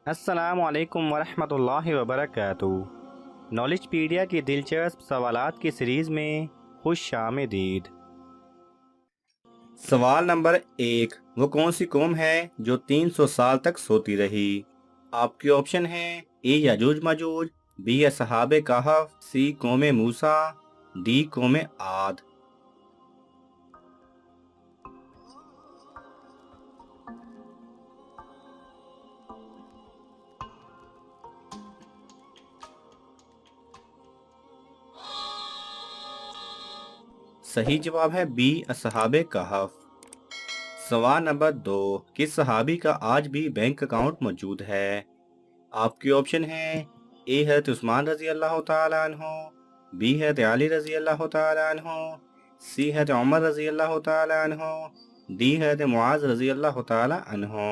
अस्सलाम वालेकुम वरहमतुल्लाहि वबरकातुहू। नॉलेजपीडिया की दिलचस्प सवालात की सीरीज़ में खुश आमदीद। सवाल नंबर 1, वो कौन सी कौम है जो 300 साल तक सोती रही? आपके ऑप्शन हैं ए याजूज माजूज, बी असहाबे कहफ, सी कौमे मूसा, डी कौमे आद। सही जवाब है बी असहाबे कहफ। सवाल नंबर 2, किस सहाबी का आज भी बैंक अकाउंट मौजूद है? आपके ऑप्शन हैं ए हज़रत उस्मान रजी अल्लाह तआला अन्हो, बी हज़रत अली रजी अल्लाह तआला अन्हो, सी हज़रत उमर रजी अल्लाह तआला अन्हो, डी हज़रत मुआज रजी अल्लाह तआला अन्हो।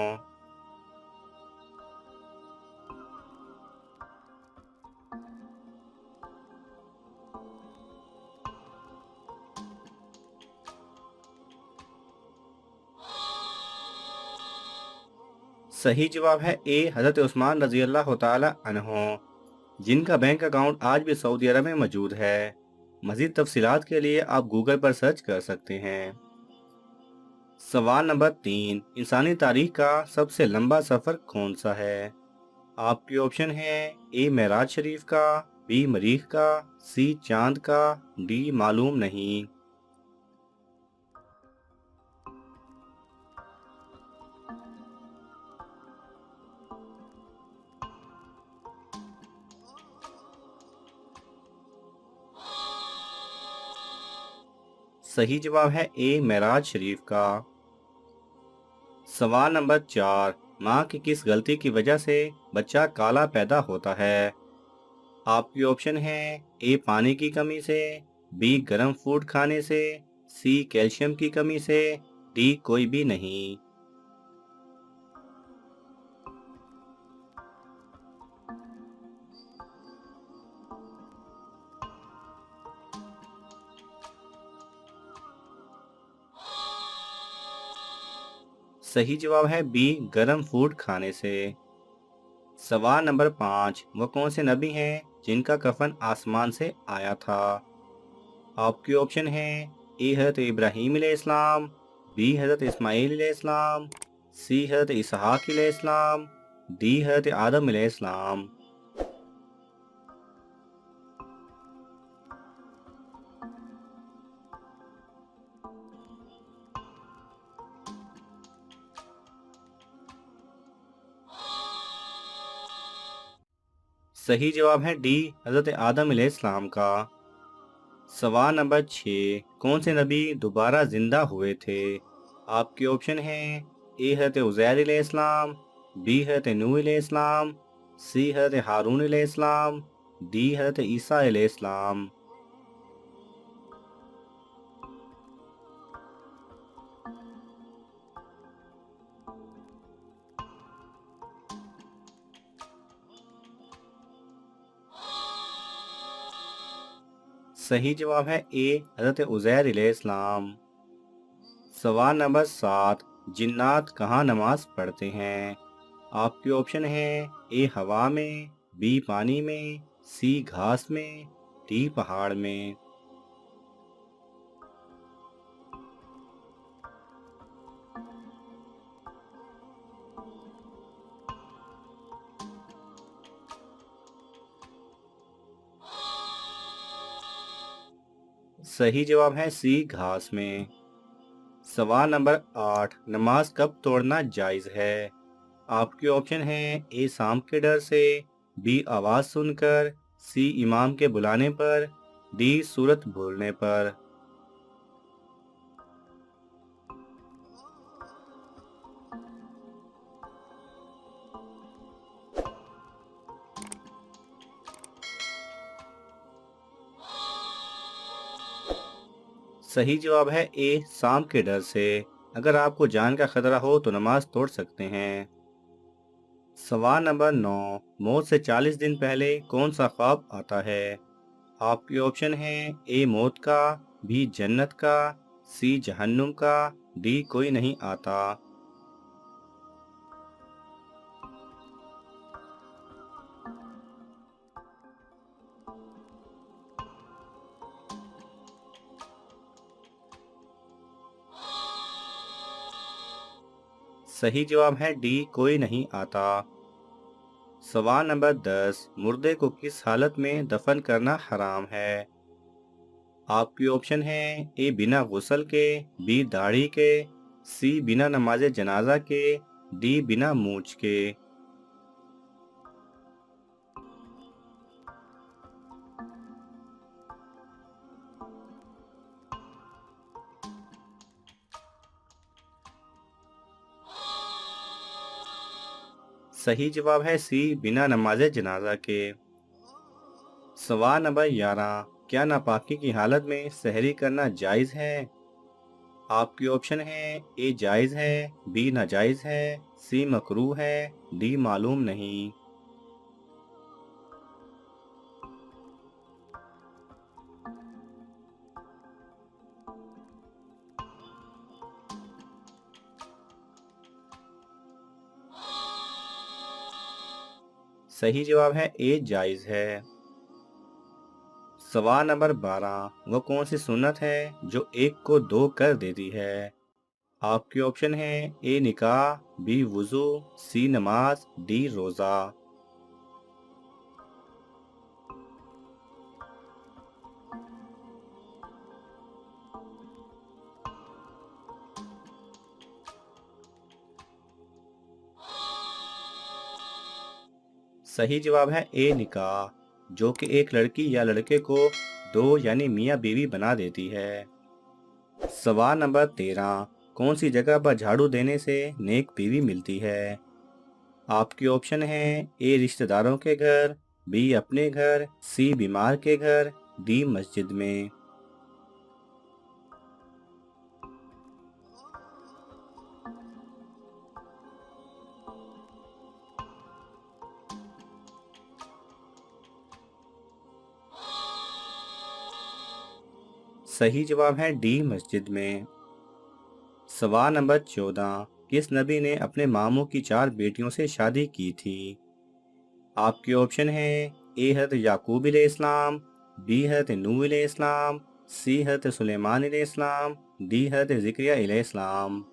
सही जवाब है ए हज़रत उस्मान रजी अल्लाह तआला अन्हो, जिनका बैंक अकाउंट आज भी सऊदी अरब में मौजूद है। मज़ीद तफसीलात के लिए आप गूगल पर सर्च कर सकते हैं। सवाल नंबर 3, इंसानी तारीख का सबसे लंबा सफ़र कौन सा है? आपके ऑप्शन हैं ए मेराज शरीफ का, बी मरीख का, सी चांद का, डी मालूम नहीं। सही जवाब है ए मेराज शरीफ का। सवाल नंबर 4, माँ की किस गलती की वजह से बच्चा काला पैदा होता है? आपके ऑप्शन हैं ए पानी की कमी से, बी गर्म फूड खाने से, सी कैल्शियम की कमी से, डी कोई भी नहीं। सही जवाब है बी गर्म फूड खाने से। सवाल नंबर 5, वो कौन से नबी हैं जिनका कफन आसमान से आया था? आपके ऑप्शन हैं ए हज़रत इब्राहीम अलैहिस्सलाम, बी हज़रत इस्माईल अलैहिस्सलाम, सी हज़रत इसहाक अलैहिस्सलाम, डी हज़रत आदम अलैहिस्सलाम। सही जवाब है डी हज़रत आदम अलैहिस्सलाम का। सवाल नंबर 6, कौन से नबी दोबारा जिंदा हुए थे? आपके ऑप्शन हैं ए हज़रत उज़ैर अलैहिस्सलाम, बी हज़रत नूह अलैहिस्सलाम, सी हज़रत हारून अलैहिस्सलाम, डी हज़रत ईसा अलैहिस्सलाम। सही जवाब है ए हज़रत उज़ैर अलैहिस्सलाम। सवाल नंबर 7, जिन्नात कहाँ नमाज पढ़ते हैं? आपके ऑप्शन हैं ए हवा में, बी पानी में, सी घास में, डी पहाड़ में। सही जवाब है सी घास में। सवाल नंबर 8, नमाज कब तोड़ना जायज़ है? आपके ऑप्शन हैं ए शाम के डर से, बी आवाज़ सुनकर, सी इमाम के बुलाने पर, डी सूरत भूलने पर। सही जवाब है ए शाम के डर से। अगर आपको जान का खतरा हो तो नमाज तोड़ सकते हैं। सवाल नंबर 9, मौत से 40 दिन पहले कौन सा ख्वाब आता है? आपके ऑप्शन हैं ए मौत का, बी जन्नत का, सी जहन्नुम का, डी कोई नहीं आता। सही जवाब है डी, कोई नहीं आता। सवाल नंबर 10, मुर्दे को किस हालत में दफन करना हराम है? आपके ऑप्शन है ए बिना गुस्ल के, बी दाढ़ी के, सी बिना नमाज जनाजा के, डी बिना मूछ के। सही जवाब है सी, बिना नमाज जनाजा के। सवाल नंबर 11, क्या नापाकी की हालत में सहरी करना जायज़ है? आपके ऑप्शन है ए जायज़ है, बी नाजायज़ है, सी मकरूह है, डी मालूम नहीं। सही जवाब है ए जायज़ है। सवाल नंबर 12, वो कौन सी सुन्नत है जो एक को दो कर देती है? आपके ऑप्शन है ए निकाह, बी वुजू, सी नमाज, डी रोज़ा। सही जवाब है ए निकाह, जो कि एक लड़की या लड़के को दो यानी मियाँ बीवी बना देती है। सवाल नंबर 13, कौन सी जगह पर झाड़ू देने से नेक बीवी मिलती है? आपके ऑप्शन है ए रिश्तेदारों के घर, बी अपने घर, सी बीमार के घर, डी मस्जिद में। सही जवाब है डी मस्जिद में। सवाल नंबर 14, किस नबी ने अपने मामू की 4 बेटियों से शादी की थी? आपके ऑप्शन है ए हज़रत याकूब अलैहिस्सलाम, बी हज़रत नूह अलैहिस्सलाम, सी हज़रत सुलेमान अलैहिस्सलाम, डी हज़रत ज़िक्रिया अलैहिस्सलाम।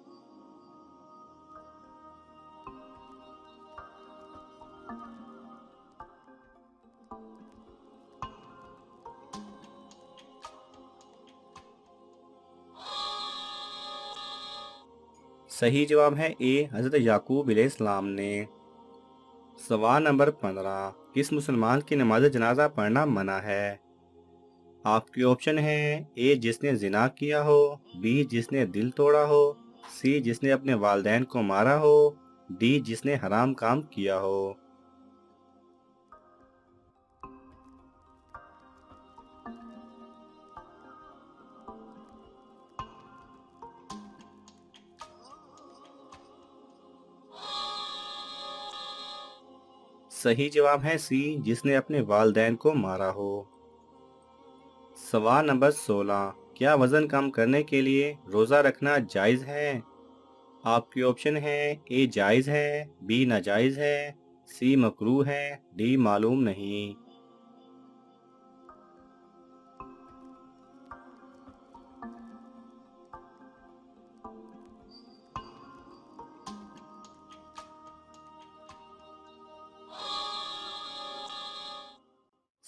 सही जवाब है ए हज़रत याकूब अलैहिस्सलाम ने। सवाल नंबर 15, किस मुसलमान की नमाज जनाजा पढ़ना मना है? आपके ऑप्शन है ए जिसने जिना किया हो, बी जिसने दिल तोड़ा हो, सी जिसने अपने वालदैन को मारा हो, डी जिसने हराम काम किया हो। सही जवाब है सी, जिसने अपने वालदैन को मारा हो। सवाल नंबर 16, क्या वजन कम करने के लिए रोज़ा रखना जायज़ है? आपके ऑप्शन है ए जायज़ है, बी नाजायज़ है, सी मकरूह है, डी मालूम नहीं।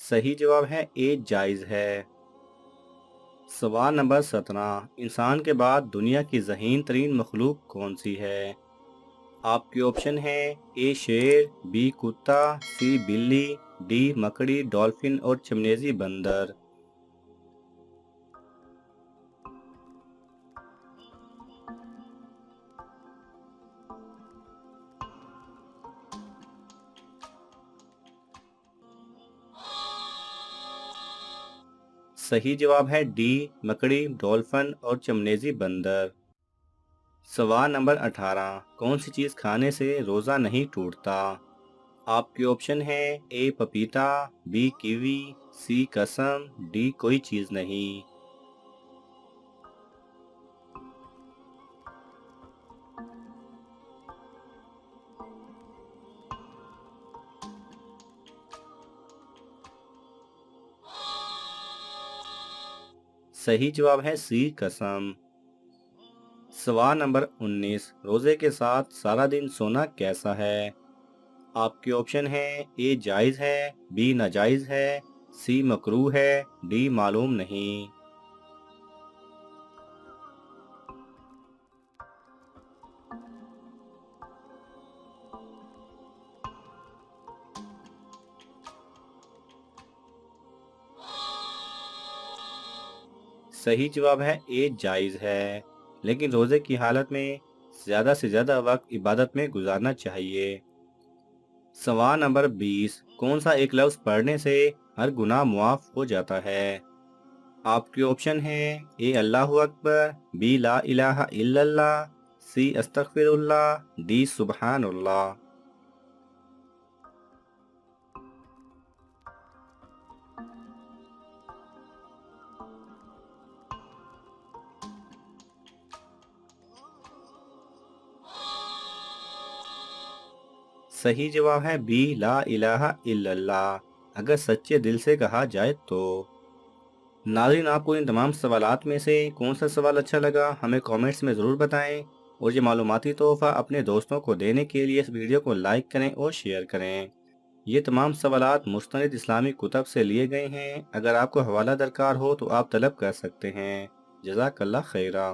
सही जवाब है ए जायज़ है। सवाल नंबर 17, इंसान के बाद दुनिया की ज़हीन तरीन मखलूक कौन सी है? आपके ऑप्शन है ए शेर, बी कुत्ता, सी बिल्ली, डी मकड़ी, डॉल्फिन और चमनेज़ी बंदर। सही जवाब है डी, मकड़ी, डॉल्फिन और चमनेज़ी बंदर। सवाल नंबर 18, कौन सी चीज़ खाने से रोज़ा नहीं टूटता? आपके ऑप्शन है ए पपीता, बी कीवी, सी कसम, डी कोई चीज़ नहीं। सही जवाब है सी कसम। सवाल नंबर 19, रोजे के साथ सारा दिन सोना कैसा है? आपके ऑप्शन है ए जायज है, बी नाजायज है, सी मकरूह है, डी मालूम नहीं। सही जवाब है ए जायज है, लेकिन रोजे की हालत में ज्यादा से ज्यादा वक्त इबादत में गुजारना चाहिए। सवाल नंबर 20, कौन सा एक लफ्ज पढ़ने से हर गुनाह मुआफ हो जाता है? आपके ऑप्शन है ए अल्लाहु अकबर, बी ला इलाहा इल्लल्लाह, सी अस्तगफिरुल्लाह, डी सुबहानल्लाह। सही जवाब है बी ला इलाहा इल्लल्लाह, अगर सच्चे दिल से कहा जाए तो। नाज़रीन, आपको इन तमाम सवालात में से कौन सा सवाल अच्छा लगा हमें कमेंट्स में ज़रूर बताएं, और ये मालूमाती तोहफ़ा अपने दोस्तों को देने के लिए इस वीडियो को लाइक करें और शेयर करें। ये तमाम सवालात मुस्तनिद इस्लामी कुतब से लिए गए हैं। अगर आपको हवाला दरकार हो तो आप तलब कर सकते हैं। जज़ाकल्लाह खैरा।